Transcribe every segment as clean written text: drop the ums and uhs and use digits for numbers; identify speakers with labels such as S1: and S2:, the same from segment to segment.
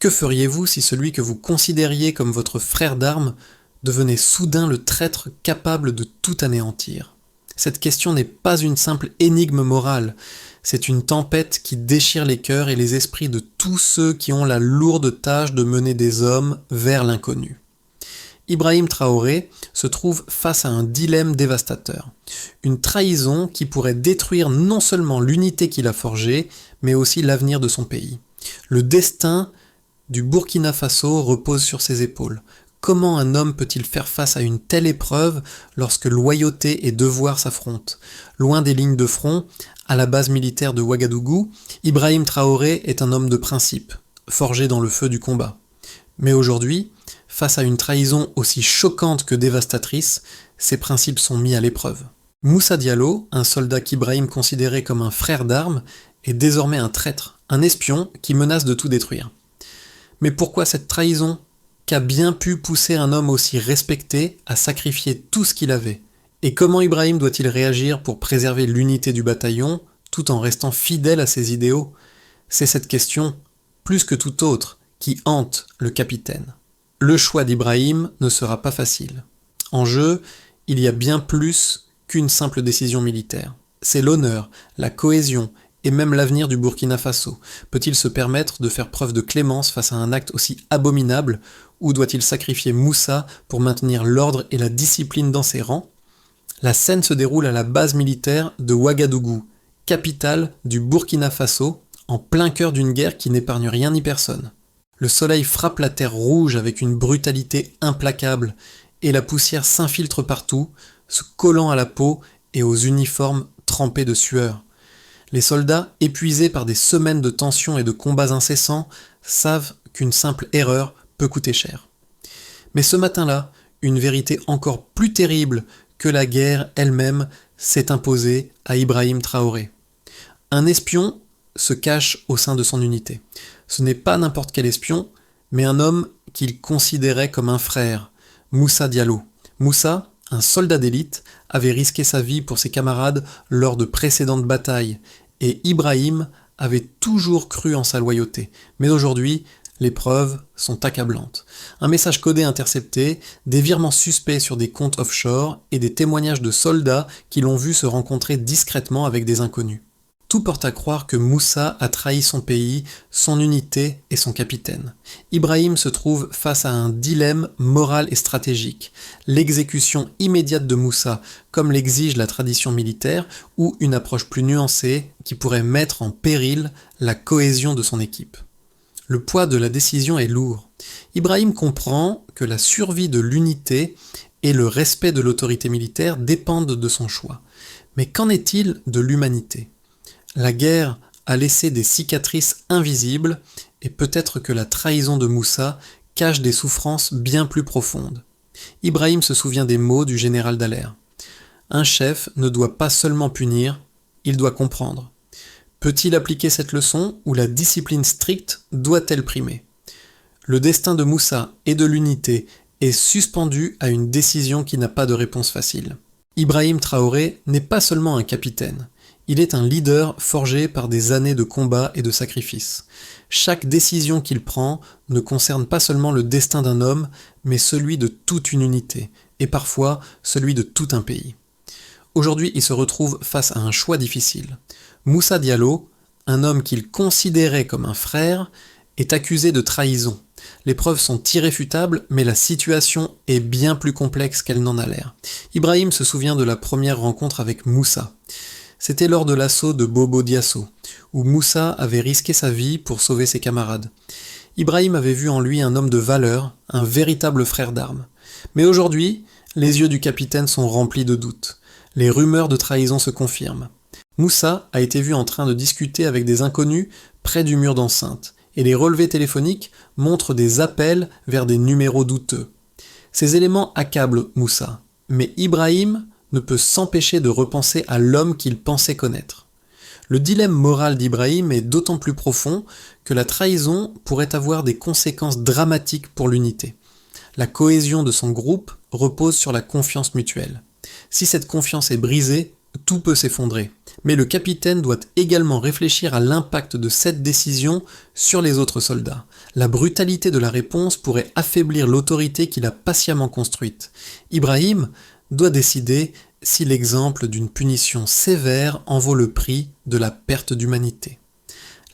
S1: Que feriez-vous si celui que vous considériez comme votre frère d'armes devenait soudain le traître capable de tout anéantir? Cette question n'est pas une simple énigme morale, c'est une tempête qui déchire les cœurs et les esprits de tous ceux qui ont la lourde tâche de mener des hommes vers l'inconnu. Ibrahim Traoré se trouve face à un dilemme dévastateur. Une trahison qui pourrait détruire non seulement l'unité qu'il a forgée, mais aussi l'avenir de son pays. Le destin du Burkina Faso repose sur ses épaules. Comment un homme peut-il faire face à une telle épreuve lorsque loyauté et devoir s'affrontent? Loin des lignes de front, à la base militaire de Ouagadougou, Ibrahim Traoré est un homme de principe, forgé dans le feu du combat. Mais aujourd'hui, face à une trahison aussi choquante que dévastatrice, ses principes sont mis à l'épreuve. Moussa Diallo, un soldat qu'Ibrahim considérait comme un frère d'armes, est désormais un traître, un espion qui menace de tout détruire. Mais pourquoi cette trahison? Qu'a bien pu pousser un homme aussi respecté à sacrifier tout ce qu'il avait? Et comment Ibrahim doit-il réagir pour préserver l'unité du bataillon tout en restant fidèle à ses idéaux? C'est cette question, plus que toute autre, qui hante le capitaine. Le choix d'Ibrahim ne sera pas facile. En jeu, il y a bien plus qu'une simple décision militaire. C'est l'honneur, la cohésion et même l'avenir du Burkina Faso. Peut-il se permettre de faire preuve de clémence face à un acte aussi abominable, ou doit-il sacrifier Moussa pour maintenir l'ordre et la discipline dans ses rangs? La scène se déroule à la base militaire de Ouagadougou, capitale du Burkina Faso, en plein cœur d'une guerre qui n'épargne rien ni personne. Le soleil frappe la terre rouge avec une brutalité implacable, et la poussière s'infiltre partout, se collant à la peau et aux uniformes trempés de sueur. Les soldats, épuisés par des semaines de tensions et de combats incessants, savent qu'une simple erreur peut coûter cher. Mais ce matin-là, une vérité encore plus terrible que la guerre elle-même s'est imposée à Ibrahim Traoré. Un espion se cache au sein de son unité. Ce n'est pas n'importe quel espion, mais un homme qu'il considérait comme un frère, Moussa Diallo. Moussa, un soldat d'élite, avait risqué sa vie pour ses camarades lors de précédentes batailles, et Ibrahim avait toujours cru en sa loyauté. Mais aujourd'hui, les preuves sont accablantes. Un message codé intercepté, des virements suspects sur des comptes offshore et des témoignages de soldats qui l'ont vu se rencontrer discrètement avec des inconnus. Tout porte à croire que Moussa a trahi son pays, son unité et son capitaine. Ibrahim se trouve face à un dilemme moral et stratégique. L'exécution immédiate de Moussa, comme l'exige la tradition militaire, ou une approche plus nuancée qui pourrait mettre en péril la cohésion de son équipe. Le poids de la décision est lourd. Ibrahim comprend que la survie de l'unité et le respect de l'autorité militaire dépendent de son choix. Mais qu'en est-il de l'humanité ? La guerre a laissé des cicatrices invisibles et peut-être que la trahison de Moussa cache des souffrances bien plus profondes. Ibrahim se souvient des mots du général Dallaire. Un chef ne doit pas seulement punir, il doit comprendre. Peut-il appliquer cette leçon ou la discipline stricte doit-elle primer? Le destin de Moussa et de l'unité est suspendu à une décision qui n'a pas de réponse facile. Ibrahim Traoré n'est pas seulement un capitaine. Il est un leader forgé par des années de combat et de sacrifices. Chaque décision qu'il prend ne concerne pas seulement le destin d'un homme, mais celui de toute une unité, et parfois celui de tout un pays. Aujourd'hui, il se retrouve face à un choix difficile. Moussa Diallo, un homme qu'il considérait comme un frère, est accusé de trahison. Les preuves sont irréfutables, mais la situation est bien plus complexe qu'elle n'en a l'air. Ibrahim se souvient de la première rencontre avec Moussa. C'était lors de l'assaut de Bobo Diosso, où Moussa avait risqué sa vie pour sauver ses camarades. Ibrahim avait vu en lui un homme de valeur, un véritable frère d'armes. Mais aujourd'hui, les yeux du capitaine sont remplis de doutes. Les rumeurs de trahison se confirment. Moussa a été vu en train de discuter avec des inconnus près du mur d'enceinte, et les relevés téléphoniques montrent des appels vers des numéros douteux. Ces éléments accablent Moussa, mais Ibrahim ne peut s'empêcher de repenser à l'homme qu'il pensait connaître. Le dilemme moral d'Ibrahim est d'autant plus profond que la trahison pourrait avoir des conséquences dramatiques pour l'unité. La cohésion de son groupe repose sur la confiance mutuelle. Si cette confiance est brisée, tout peut s'effondrer. Mais le capitaine doit également réfléchir à l'impact de cette décision sur les autres soldats. La brutalité de la réponse pourrait affaiblir l'autorité qu'il a patiemment construite. Ibrahim doit décider si l'exemple d'une punition sévère en vaut le prix de la perte d'humanité.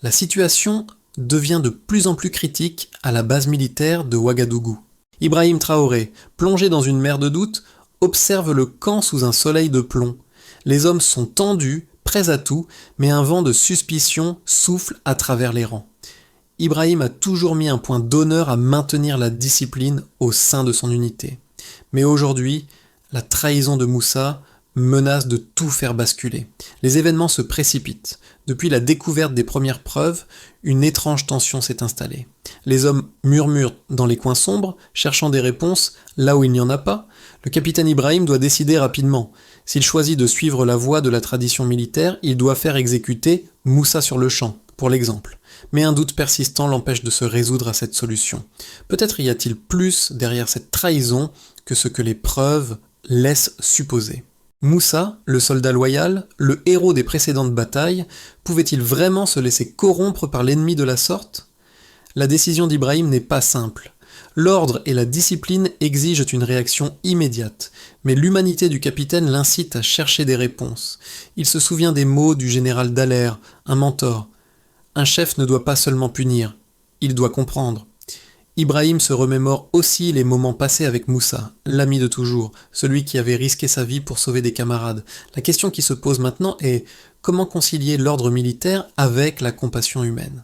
S1: La situation devient de plus en plus critique à la base militaire de Ouagadougou. Ibrahim Traoré, plongé dans une mer de doute, observe le camp sous un soleil de plomb. Les hommes sont tendus, prêts à tout, mais un vent de suspicion souffle à travers les rangs. Ibrahim a toujours mis un point d'honneur à maintenir la discipline au sein de son unité. Mais aujourd'hui, la trahison de Moussa menace de tout faire basculer. Les événements se précipitent. Depuis la découverte des premières preuves, une étrange tension s'est installée. Les hommes murmurent dans les coins sombres, cherchant des réponses là où il n'y en a pas. Le capitaine Ibrahim doit décider rapidement. S'il choisit de suivre la voie de la tradition militaire, il doit faire exécuter Moussa sur le champ, pour l'exemple. Mais un doute persistant l'empêche de se résoudre à cette solution. Peut-être y a-t-il plus derrière cette trahison que ce que les preuves laissent supposer. Moussa, le soldat loyal, le héros des précédentes batailles, pouvait-il vraiment se laisser corrompre par l'ennemi de la sorte ? La décision d'Ibrahim n'est pas simple. L'ordre et la discipline exigent une réaction immédiate, mais l'humanité du capitaine l'incite à chercher des réponses. Il se souvient des mots du général Dallaire, un mentor. Un chef ne doit pas seulement punir, il doit comprendre. Ibrahim se remémore aussi les moments passés avec Moussa, l'ami de toujours, celui qui avait risqué sa vie pour sauver des camarades. La question qui se pose maintenant est comment concilier l'ordre militaire avec la compassion humaine ?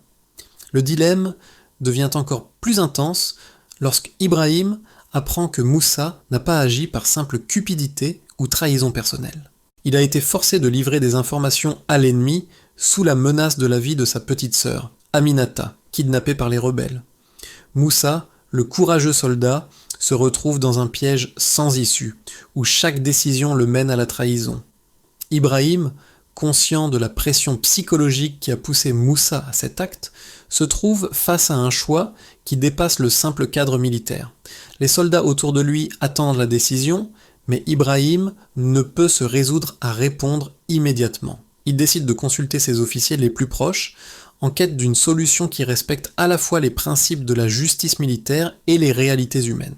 S1: Le dilemme devient encore plus intense lorsque Ibrahim apprend que Moussa n'a pas agi par simple cupidité ou trahison personnelle. Il a été forcé de livrer des informations à l'ennemi sous la menace de la vie de sa petite sœur, Aminata, kidnappée par les rebelles. Moussa, le courageux soldat, se retrouve dans un piège sans issue, où chaque décision le mène à la trahison. Ibrahim, conscient de la pression psychologique qui a poussé Moussa à cet acte, se trouve face à un choix qui dépasse le simple cadre militaire. Les soldats autour de lui attendent la décision, mais Ibrahim ne peut se résoudre à répondre immédiatement. Il décide de consulter ses officiers les plus proches, en quête d'une solution qui respecte à la fois les principes de la justice militaire et les réalités humaines.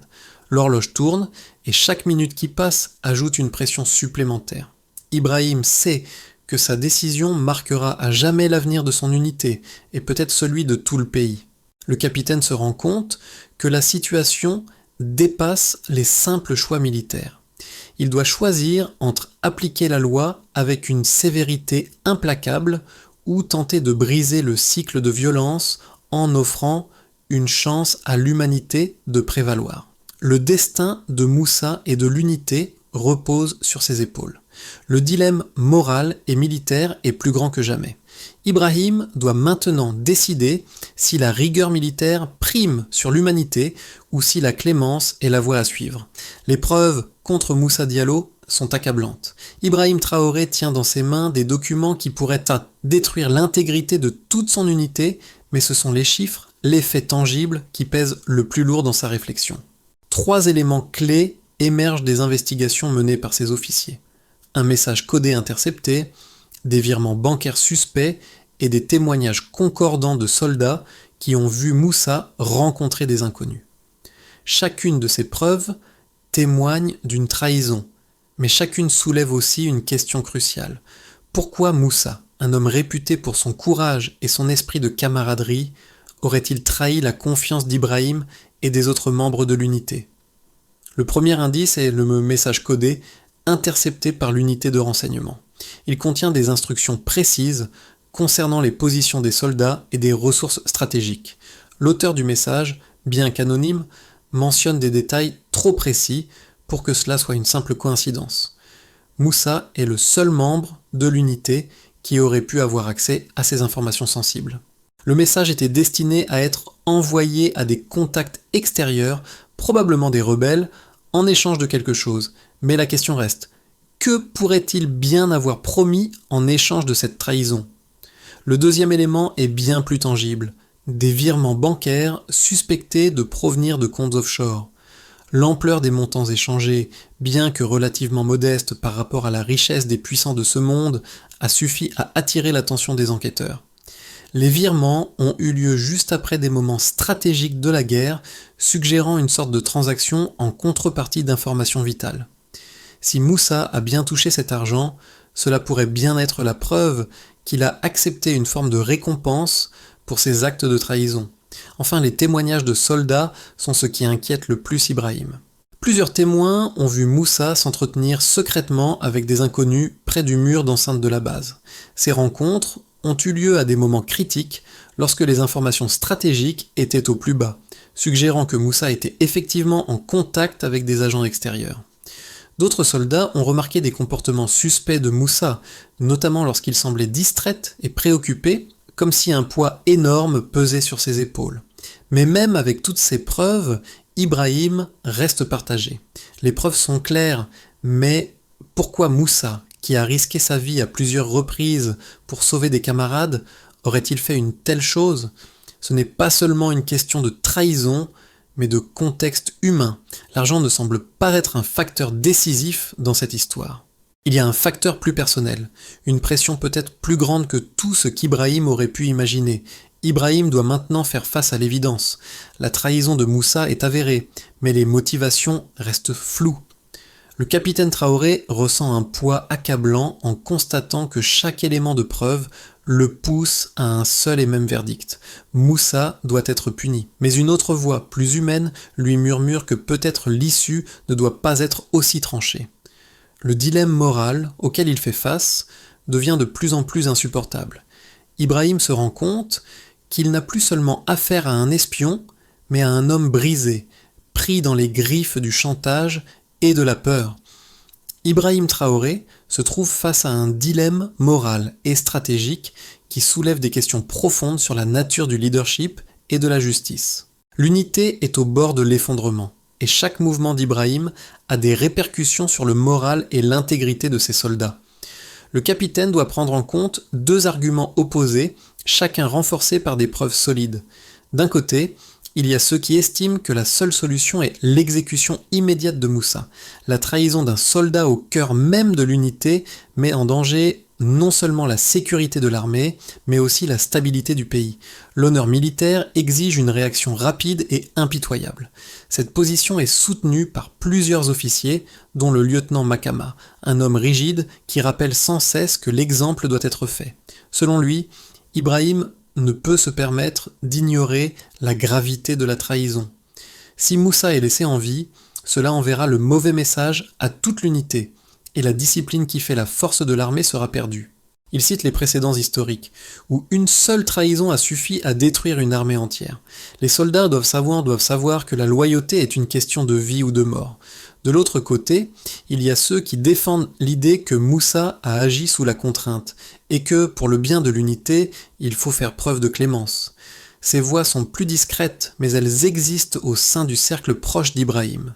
S1: L'horloge tourne et chaque minute qui passe ajoute une pression supplémentaire. Ibrahim sait que sa décision marquera à jamais l'avenir de son unité et peut-être celui de tout le pays. Le capitaine se rend compte que la situation dépasse les simples choix militaires. Il doit choisir entre appliquer la loi avec une sévérité implacable ou tenter de briser le cycle de violence en offrant une chance à l'humanité de prévaloir. Le destin de Moussa et de l'unité repose sur ses épaules. Le dilemme moral et militaire est plus grand que jamais. Ibrahim doit maintenant décider si la rigueur militaire prime sur l'humanité ou si la clémence est la voie à suivre. Les preuves contre Moussa Diallo sont accablantes. Ibrahim Traoré tient dans ses mains des documents qui pourraient détruire l'intégrité de toute son unité, mais ce sont les chiffres, les faits tangibles qui pèsent le plus lourd dans sa réflexion. 3 éléments clés émergent des investigations menées par ses officiers. Un message codé intercepté, des virements bancaires suspects et des témoignages concordants de soldats qui ont vu Moussa rencontrer des inconnus. Chacune de ces preuves témoigne d'une trahison, mais chacune soulève aussi une question cruciale. Pourquoi Moussa, un homme réputé pour son courage et son esprit de camaraderie, aurait-il trahi la confiance d'Ibrahim et des autres membres de l'unité ? Le premier indice est le message codé intercepté par l'unité de renseignement. Il contient des instructions précises concernant les positions des soldats et des ressources stratégiques. L'auteur du message, bien qu'anonyme, mentionne des détails trop précis pour que cela soit une simple coïncidence. Moussa est le seul membre de l'unité qui aurait pu avoir accès à ces informations sensibles. Le message était destiné à être envoyé à des contacts extérieurs, probablement des rebelles, en échange de quelque chose. Mais la question reste, que pourrait-il bien avoir promis en échange de cette trahison ? Le deuxième élément est bien plus tangible, des virements bancaires suspectés de provenir de comptes offshore. L'ampleur des montants échangés, bien que relativement modeste par rapport à la richesse des puissants de ce monde, a suffi à attirer l'attention des enquêteurs. Les virements ont eu lieu juste après des moments stratégiques de la guerre, suggérant une sorte de transaction en contrepartie d'informations vitales. Si Moussa a bien touché cet argent, cela pourrait bien être la preuve qu'il a accepté une forme de récompense pour ses actes de trahison. Enfin, les témoignages de soldats sont ce qui inquiète le plus Ibrahim. Plusieurs témoins ont vu Moussa s'entretenir secrètement avec des inconnus près du mur d'enceinte de la base. Ces rencontres ont eu lieu à des moments critiques lorsque les informations stratégiques étaient au plus bas, suggérant que Moussa était effectivement en contact avec des agents extérieurs. D'autres soldats ont remarqué des comportements suspects de Moussa, notamment lorsqu'il semblait distrait et préoccupé, comme si un poids énorme pesait sur ses épaules. Mais même avec toutes ces preuves, Ibrahim reste partagé. Les preuves sont claires, mais pourquoi Moussa, qui a risqué sa vie à plusieurs reprises pour sauver des camarades, aurait-il fait une telle chose ? Ce n'est pas seulement une question de trahison, mais de contexte humain. L'argent ne semble pas être un facteur décisif dans cette histoire. Il y a un facteur plus personnel, une pression peut-être plus grande que tout ce qu'Ibrahim aurait pu imaginer. Ibrahim doit maintenant faire face à l'évidence. La trahison de Moussa est avérée, mais les motivations restent floues. Le capitaine Traoré ressent un poids accablant en constatant que chaque élément de preuve le pousse à un seul et même verdict. Moussa doit être puni. Mais une autre voix, plus humaine, lui murmure que peut-être l'issue ne doit pas être aussi tranchée. Le dilemme moral auquel il fait face devient de plus en plus insupportable. Ibrahim se rend compte qu'il n'a plus seulement affaire à un espion, mais à un homme brisé, pris dans les griffes du chantage et de la peur. Ibrahim Traoré se trouve face à un dilemme moral et stratégique qui soulève des questions profondes sur la nature du leadership et de la justice. L'unité est au bord de l'effondrement, et chaque mouvement d'Ibrahim a des répercussions sur le moral et l'intégrité de ses soldats. Le capitaine doit prendre en compte deux arguments opposés, chacun renforcé par des preuves solides. D'un côté, il y a ceux qui estiment que la seule solution est l'exécution immédiate de Moussa. La trahison d'un soldat au cœur même de l'unité met en danger non seulement la sécurité de l'armée, mais aussi la stabilité du pays. L'honneur militaire exige une réaction rapide et impitoyable. Cette position est soutenue par plusieurs officiers, dont le lieutenant Makama, un homme rigide qui rappelle sans cesse que l'exemple doit être fait. Selon lui, Ibrahim ne peut se permettre d'ignorer la gravité de la trahison. Si Moussa est laissé en vie, cela enverra le mauvais message à toute l'unité, et la discipline qui fait la force de l'armée sera perdue. Il cite les précédents historiques, où une seule trahison a suffi à détruire une armée entière. Les soldats doivent savoir que la loyauté est une question de vie ou de mort. De l'autre côté, il y a ceux qui défendent l'idée que Moussa a agi sous la contrainte, et que, pour le bien de l'unité, il faut faire preuve de clémence. Ces voix sont plus discrètes, mais elles existent au sein du cercle proche d'Ibrahim.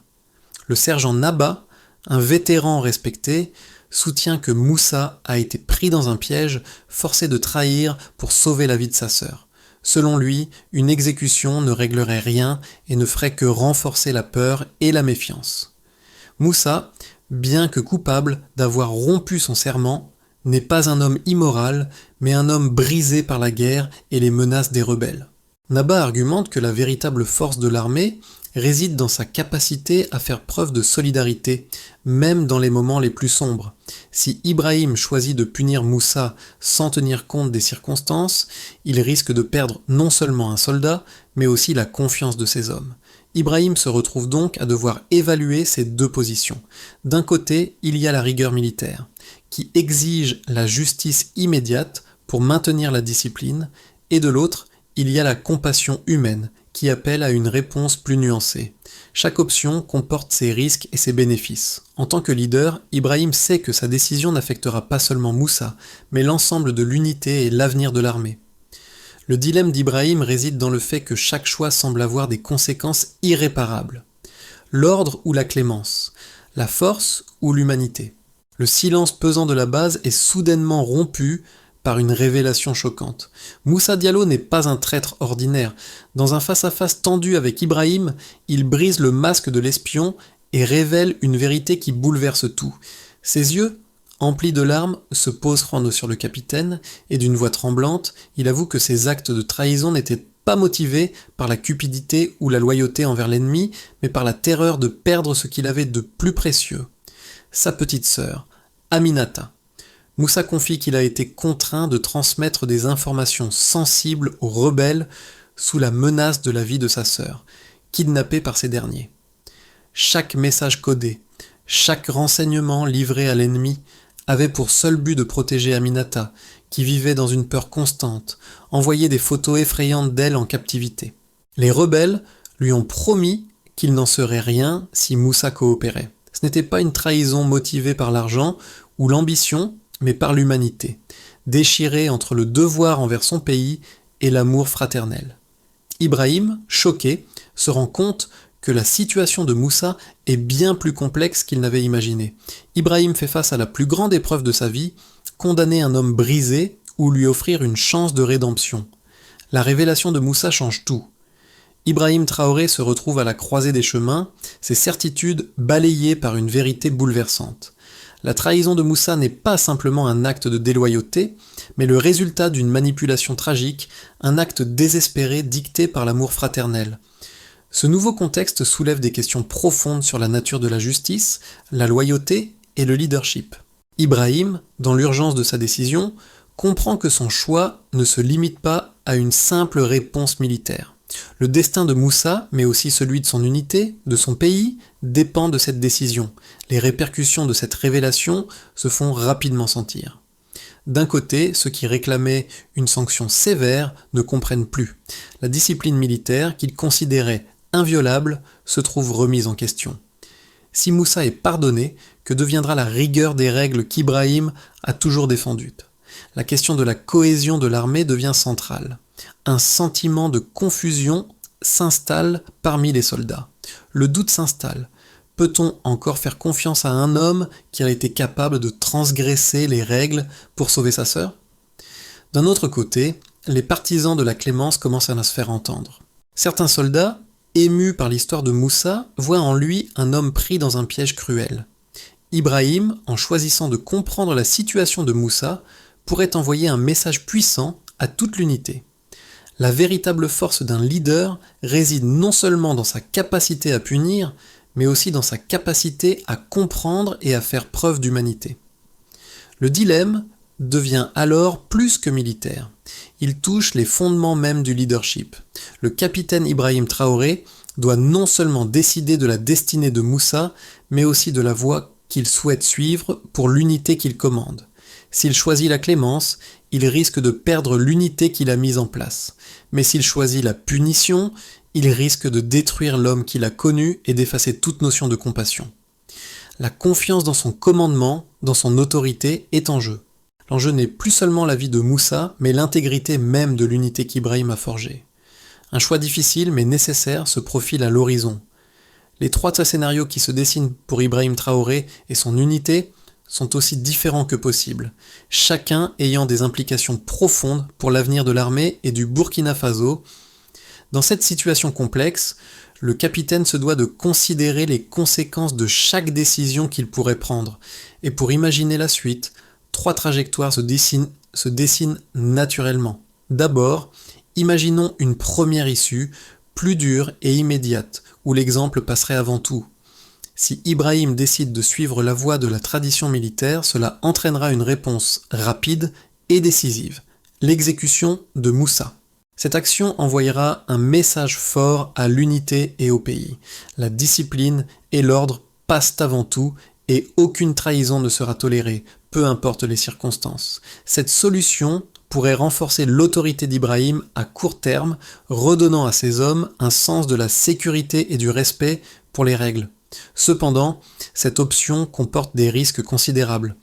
S1: Le sergent Naba, un vétéran respecté, soutient que Moussa a été pris dans un piège, forcé de trahir pour sauver la vie de sa sœur. Selon lui, une exécution ne réglerait rien et ne ferait que renforcer la peur et la méfiance. Moussa, bien que coupable d'avoir rompu son serment, n'est pas un homme immoral, mais un homme brisé par la guerre et les menaces des rebelles. Naba argumente que la véritable force de l'armée réside dans sa capacité à faire preuve de solidarité, même dans les moments les plus sombres. Si Ibrahim choisit de punir Moussa sans tenir compte des circonstances, il risque de perdre non seulement un soldat, mais aussi la confiance de ses hommes. Ibrahim se retrouve donc à devoir évaluer ces deux positions. D'un côté, il y a la rigueur militaire, qui exige la justice immédiate pour maintenir la discipline, et de l'autre, il y a la compassion humaine, qui appelle à une réponse plus nuancée. Chaque option comporte ses risques et ses bénéfices. En tant que leader, Ibrahim sait que sa décision n'affectera pas seulement Moussa, mais l'ensemble de l'unité et l'avenir de l'armée. Le dilemme d'Ibrahim réside dans le fait que chaque choix semble avoir des conséquences irréparables. L'ordre ou la clémence, la force ou l'humanité. Le silence pesant de la base est soudainement rompu par une révélation choquante. Moussa Diallo n'est pas un traître ordinaire. Dans un face-à-face tendu avec Ibrahim, il brise le masque de l'espion et révèle une vérité qui bouleverse tout. Ses yeux, Empli de larmes, se pose Juan sur le capitaine, et d'une voix tremblante, il avoue que ses actes de trahison n'étaient pas motivés par la cupidité ou la loyauté envers l'ennemi, mais par la terreur de perdre ce qu'il avait de plus précieux, sa petite sœur, Aminata. Moussa confie qu'il a été contraint de transmettre des informations sensibles aux rebelles sous la menace de la vie de sa sœur, kidnappée par ces derniers. Chaque message codé, chaque renseignement livré à l'ennemi avait pour seul but de protéger Aminata, qui vivait dans une peur constante, envoyer des photos effrayantes d'elle en captivité. Les rebelles lui ont promis qu'il n'en serait rien si Moussa coopérait. Ce n'était pas une trahison motivée par l'argent ou l'ambition, mais par l'humanité, déchirée entre le devoir envers son pays et l'amour fraternel. Ibrahim, choqué, se rend compte que la situation de Moussa est bien plus complexe qu'il n'avait imaginé. Ibrahim fait face à la plus grande épreuve de sa vie, condamner un homme brisé ou lui offrir une chance de rédemption. La révélation de Moussa change tout. Ibrahim Traoré se retrouve à la croisée des chemins, ses certitudes balayées par une vérité bouleversante. La trahison de Moussa n'est pas simplement un acte de déloyauté, mais le résultat d'une manipulation tragique, un acte désespéré dicté par l'amour fraternel. Ce nouveau contexte soulève des questions profondes sur la nature de la justice, la loyauté et le leadership. Ibrahim, dans l'urgence de sa décision, comprend que son choix ne se limite pas à une simple réponse militaire. Le destin de Moussa, mais aussi celui de son unité, de son pays, dépend de cette décision. Les répercussions de cette révélation se font rapidement sentir. D'un côté, ceux qui réclamaient une sanction sévère ne comprennent plus. La discipline militaire, qu'ils considéraient inviolable, se trouve remise en question. Si Moussa est pardonné, que deviendra la rigueur des règles qu'Ibrahim a toujours défendues? La question de la cohésion de l'armée devient centrale. Un sentiment de confusion s'installe parmi les soldats. Le doute s'installe. Peut-on encore faire confiance à un homme qui a été capable de transgresser les règles pour sauver sa sœur? D'un autre côté, les partisans de la clémence commencent à se faire entendre. Certains soldats, émus par l'histoire de Moussa, voient en lui un homme pris dans un piège cruel. Ibrahim, en choisissant de comprendre la situation de Moussa, pourrait envoyer un message puissant à toute l'unité. La véritable force d'un leader réside non seulement dans sa capacité à punir, mais aussi dans sa capacité à comprendre et à faire preuve d'humanité. Le dilemme devient alors plus que militaire. Il touche les fondements même du leadership. Le capitaine Ibrahim Traoré doit non seulement décider de la destinée de Moussa, mais aussi de la voie qu'il souhaite suivre pour l'unité qu'il commande. S'il choisit la clémence, il risque de perdre l'unité qu'il a mise en place. Mais s'il choisit la punition, il risque de détruire l'homme qu'il a connu et d'effacer toute notion de compassion. La confiance dans son commandement, dans son autorité, est en jeu. L'enjeu n'est plus seulement la vie de Moussa, mais l'intégrité même de l'unité qu'Ibrahim a forgée. Un choix difficile mais nécessaire se profile à l'horizon. Les trois scénarios qui se dessinent pour Ibrahim Traoré et son unité sont aussi différents que possible, chacun ayant des implications profondes pour l'avenir de l'armée et du Burkina Faso. Dans cette situation complexe, le capitaine se doit de considérer les conséquences de chaque décision qu'il pourrait prendre, et pour imaginer la suite, trois trajectoires se dessinent naturellement. D'abord, imaginons une première issue, plus dure et immédiate, où l'exemple passerait avant tout. Si Ibrahim décide de suivre la voie de la tradition militaire, cela entraînera une réponse rapide et décisive, l'exécution de Moussa. Cette action envoyera un message fort à l'unité et au pays. La discipline et l'ordre passent avant tout et aucune trahison ne sera tolérée, peu importe les circonstances. Cette solution pourrait renforcer l'autorité d'Ibrahim à court terme, redonnant à ses hommes un sens de la sécurité et du respect pour les règles. Cependant, cette option comporte des risques considérables.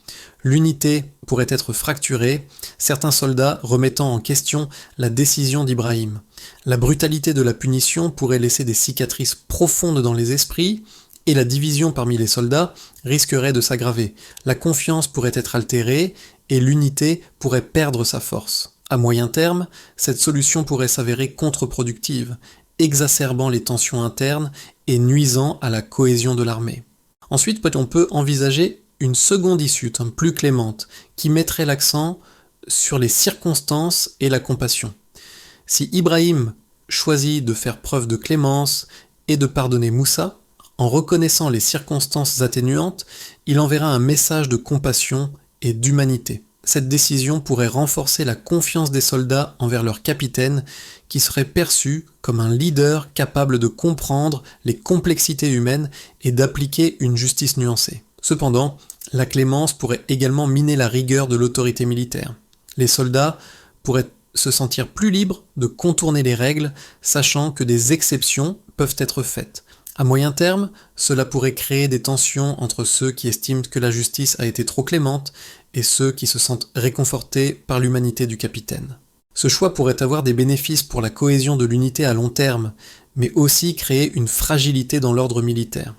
S1: L'unité pourrait être fracturée, certains soldats remettant en question la décision d'Ibrahim. La brutalité de la punition pourrait laisser des cicatrices profondes dans les esprits, et la division parmi les soldats risquerait de s'aggraver. La confiance pourrait être altérée, et l'unité pourrait perdre sa force. À moyen terme, cette solution pourrait s'avérer contre-productive, exacerbant les tensions internes et nuisant à la cohésion de l'armée. Ensuite, on peut envisager une seconde issue, plus clémente, qui mettrait l'accent sur les circonstances et la compassion. Si Ibrahim choisit de faire preuve de clémence et de pardonner Moussa, en reconnaissant les circonstances atténuantes, il enverra un message de compassion et d'humanité. Cette décision pourrait renforcer la confiance des soldats envers leur capitaine, qui serait perçu comme un leader capable de comprendre les complexités humaines et d'appliquer une justice nuancée. Cependant, la clémence pourrait également miner la rigueur de l'autorité militaire. Les soldats pourraient se sentir plus libres de contourner les règles, sachant que des exceptions peuvent être faites. À moyen terme, cela pourrait créer des tensions entre ceux qui estiment que la justice a été trop clémente et ceux qui se sentent réconfortés par l'humanité du capitaine. Ce choix pourrait avoir des bénéfices pour la cohésion de l'unité à long terme, mais aussi créer une fragilité dans l'ordre militaire.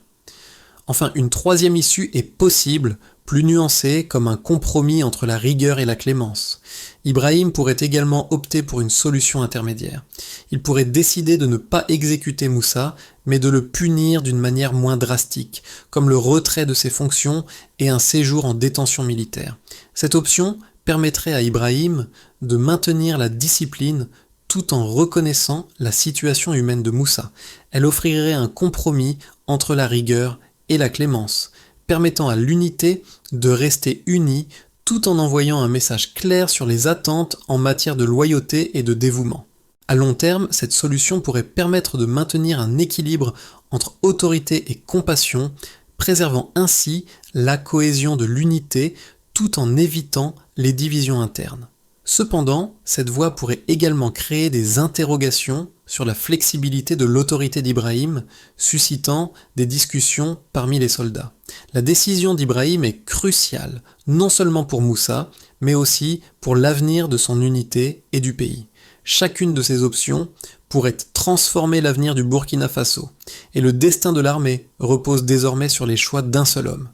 S1: Enfin, une troisième issue est possible, plus nuancée, comme un compromis entre la rigueur et la clémence. Ibrahim pourrait également opter pour une solution intermédiaire. Il pourrait décider de ne pas exécuter Moussa, mais de le punir d'une manière moins drastique, comme le retrait de ses fonctions et un séjour en détention militaire. Cette option permettrait à Ibrahim de maintenir la discipline tout en reconnaissant la situation humaine de Moussa. Elle offrirait un compromis entre la rigueur et la clémence, permettant à l'unité de rester unie tout en envoyant un message clair sur les attentes en matière de loyauté et de dévouement. À long terme, cette solution pourrait permettre de maintenir un équilibre entre autorité et compassion, préservant ainsi la cohésion de l'unité tout en évitant les divisions internes. Cependant, cette voie pourrait également créer des interrogations sur la flexibilité de l'autorité d'Ibrahim, suscitant des discussions parmi les soldats. La décision d'Ibrahim est cruciale, non seulement pour Moussa, mais aussi pour l'avenir de son unité et du pays. Chacune de ces options pourrait transformer l'avenir du Burkina Faso, et le destin de l'armée repose désormais sur les choix d'un seul homme.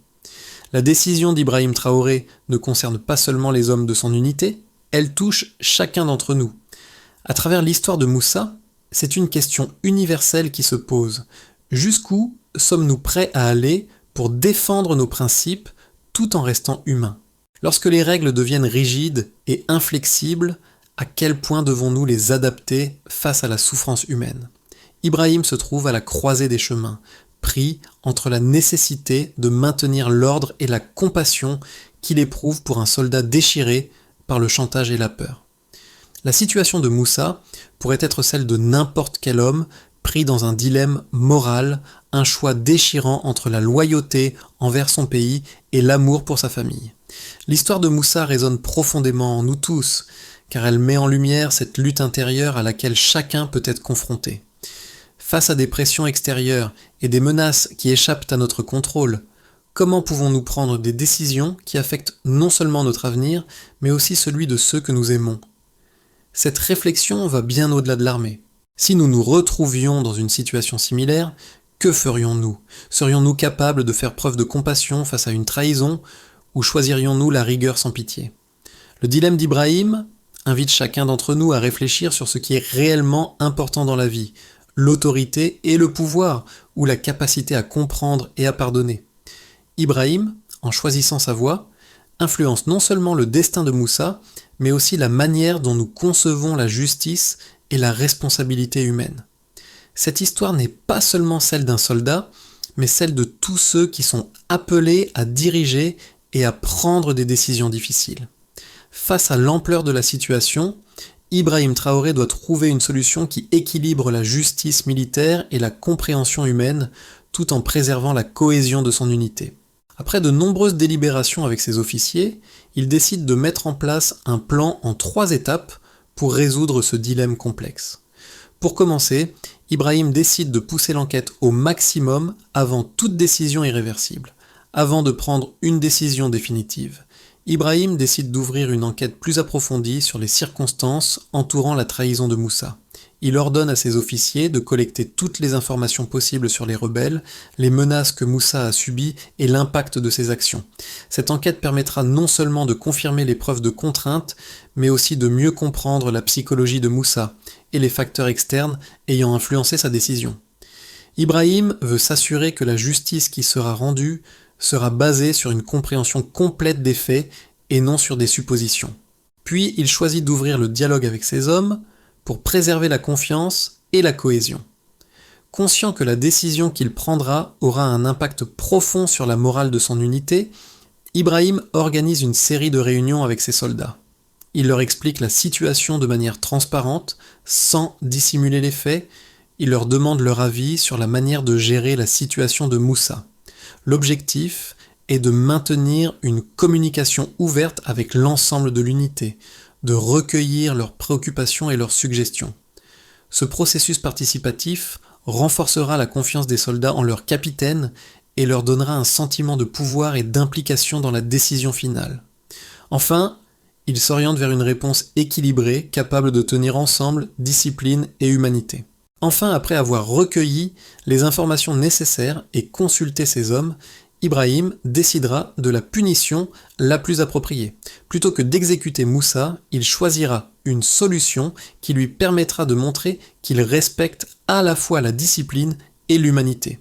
S1: La décision d'Ibrahim Traoré ne concerne pas seulement les hommes de son unité, elle touche chacun d'entre nous. À travers l'histoire de Moussa, c'est une question universelle qui se pose. Jusqu'où sommes-nous prêts à aller pour défendre nos principes tout en restant humains? Lorsque les règles deviennent rigides et inflexibles, à quel point devons-nous les adapter face à la souffrance humaine? Ibrahim se trouve à la croisée des chemins, pris entre la nécessité de maintenir l'ordre et la compassion qu'il éprouve pour un soldat déchiré par le chantage et la peur. La situation de Moussa pourrait être celle de n'importe quel homme pris dans un dilemme moral, un choix déchirant entre la loyauté envers son pays et l'amour pour sa famille. L'histoire de Moussa résonne profondément en nous tous, car elle met en lumière cette lutte intérieure à laquelle chacun peut être confronté. Face à des pressions extérieures et des menaces qui échappent à notre contrôle, comment pouvons-nous prendre des décisions qui affectent non seulement notre avenir, mais aussi celui de ceux que nous aimons? Cette réflexion va bien au-delà de l'armée. Si nous nous retrouvions dans une situation similaire, que ferions-nous? Serions-nous capables de faire preuve de compassion face à une trahison, ou choisirions-nous la rigueur sans pitié? Le dilemme d'Ibrahim invite chacun d'entre nous à réfléchir sur ce qui est réellement important dans la vie, l'autorité et le pouvoir, ou la capacité à comprendre et à pardonner. Ibrahim, en choisissant sa voie, influence non seulement le destin de Moussa, mais aussi la manière dont nous concevons la justice et la responsabilité humaine. Cette histoire n'est pas seulement celle d'un soldat, mais celle de tous ceux qui sont appelés à diriger et à prendre des décisions difficiles. Face à l'ampleur de la situation, Ibrahim Traoré doit trouver une solution qui équilibre la justice militaire et la compréhension humaine, tout en préservant la cohésion de son unité. Après de nombreuses délibérations avec ses officiers, il décide de mettre en place un plan en 3 étapes pour résoudre ce dilemme complexe. Pour commencer, Ibrahim décide de pousser l'enquête au maximum avant toute décision irréversible, avant de prendre une décision définitive. Ibrahim décide d'ouvrir une enquête plus approfondie sur les circonstances entourant la trahison de Moussa. Il ordonne à ses officiers de collecter toutes les informations possibles sur les rebelles, les menaces que Moussa a subies et l'impact de ses actions. Cette enquête permettra non seulement de confirmer les preuves de contrainte, mais aussi de mieux comprendre la psychologie de Moussa et les facteurs externes ayant influencé sa décision. Ibrahim veut s'assurer que la justice qui sera rendue sera basé sur une compréhension complète des faits et non sur des suppositions. Puis il choisit d'ouvrir le dialogue avec ses hommes pour préserver la confiance et la cohésion. Conscient que la décision qu'il prendra aura un impact profond sur la morale de son unité, Ibrahim organise une série de réunions avec ses soldats. Il leur explique la situation de manière transparente, sans dissimuler les faits. Il leur demande leur avis sur la manière de gérer la situation de Moussa. L'objectif est de maintenir une communication ouverte avec l'ensemble de l'unité, de recueillir leurs préoccupations et leurs suggestions. Ce processus participatif renforcera la confiance des soldats en leur capitaine et leur donnera un sentiment de pouvoir et d'implication dans la décision finale. Enfin, il s'oriente vers une réponse équilibrée, capable de tenir ensemble discipline et humanité. Enfin, après avoir recueilli les informations nécessaires et consulté ses hommes, Ibrahim décidera de la punition la plus appropriée. Plutôt que d'exécuter Moussa, il choisira une solution qui lui permettra de montrer qu'il respecte à la fois la discipline et l'humanité.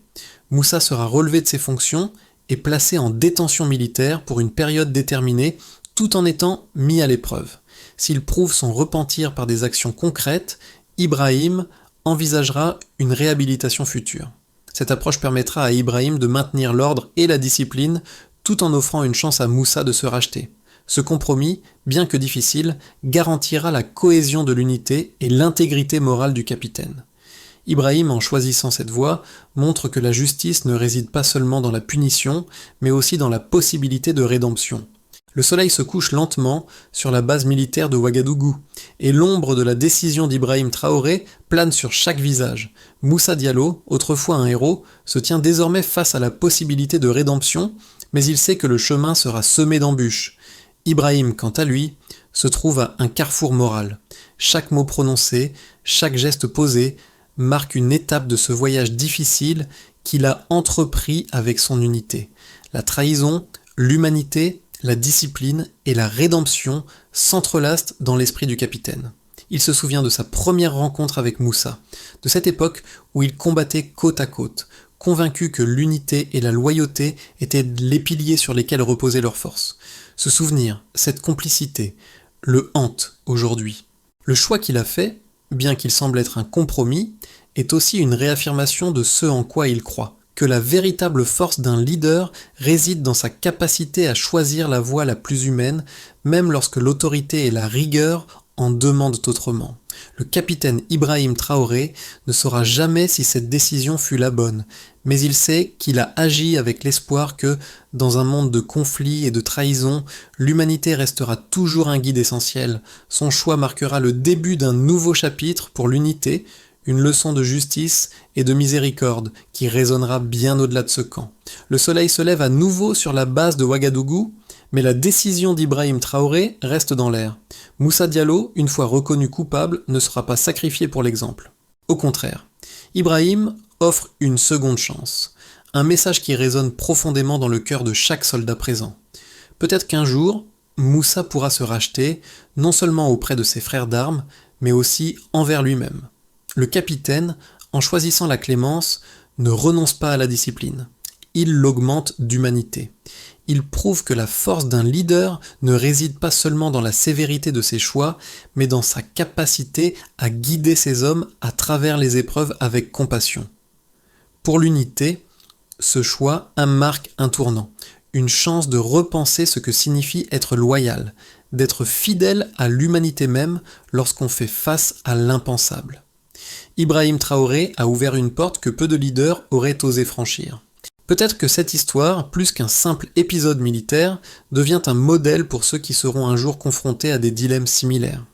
S1: Moussa sera relevé de ses fonctions et placé en détention militaire pour une période déterminée, tout en étant mis à l'épreuve. S'il prouve son repentir par des actions concrètes, Ibrahim envisagera une réhabilitation future. Cette approche permettra à Ibrahim de maintenir l'ordre et la discipline tout en offrant une chance à Moussa de se racheter. Ce compromis, bien que difficile, garantira la cohésion de l'unité et l'intégrité morale du capitaine. Ibrahim, en choisissant cette voie, montre que la justice ne réside pas seulement dans la punition, mais aussi dans la possibilité de rédemption. Le soleil se couche lentement sur la base militaire de Ouagadougou, et l'ombre de la décision d'Ibrahim Traoré plane sur chaque visage. Moussa Diallo, autrefois un héros, se tient désormais face à la possibilité de rédemption, mais il sait que le chemin sera semé d'embûches. Ibrahim, quant à lui, se trouve à un carrefour moral. Chaque mot prononcé, chaque geste posé, marque une étape de ce voyage difficile qu'il a entrepris avec son unité. La trahison, l'humanité, la discipline et la rédemption s'entrelacent dans l'esprit du capitaine. Il se souvient de sa première rencontre avec Moussa, de cette époque où il combattait côte à côte, convaincu que l'unité et la loyauté étaient les piliers sur lesquels reposait leur force. Ce souvenir, cette complicité, le hante aujourd'hui. Le choix qu'il a fait, bien qu'il semble être un compromis, est aussi une réaffirmation de ce en quoi il croit, que la véritable force d'un leader réside dans sa capacité à choisir la voie la plus humaine, même lorsque l'autorité et la rigueur en demandent autrement. Le capitaine Ibrahim Traoré ne saura jamais si cette décision fut la bonne, mais il sait qu'il a agi avec l'espoir que, dans un monde de conflits et de trahisons, l'humanité restera toujours un guide essentiel. Son choix marquera le début d'un nouveau chapitre pour l'unité, une leçon de justice et de miséricorde qui résonnera bien au-delà de ce camp. Le soleil se lève à nouveau sur la base de Ouagadougou, mais la décision d'Ibrahim Traoré reste dans l'air. Moussa Diallo, une fois reconnu coupable, ne sera pas sacrifié pour l'exemple. Au contraire, Ibrahim offre une seconde chance, un message qui résonne profondément dans le cœur de chaque soldat présent. Peut-être qu'un jour, Moussa pourra se racheter, non seulement auprès de ses frères d'armes, mais aussi envers lui-même. Le capitaine, en choisissant la clémence, ne renonce pas à la discipline. Il l'augmente d'humanité. Il prouve que la force d'un leader ne réside pas seulement dans la sévérité de ses choix, mais dans sa capacité à guider ses hommes à travers les épreuves avec compassion. Pour l'unité, ce choix marque un tournant, une chance de repenser ce que signifie être loyal, d'être fidèle à l'humanité même lorsqu'on fait face à l'impensable. Ibrahim Traoré a ouvert une porte que peu de leaders auraient osé franchir. Peut-être que cette histoire, plus qu'un simple épisode militaire, devient un modèle pour ceux qui seront un jour confrontés à des dilemmes similaires.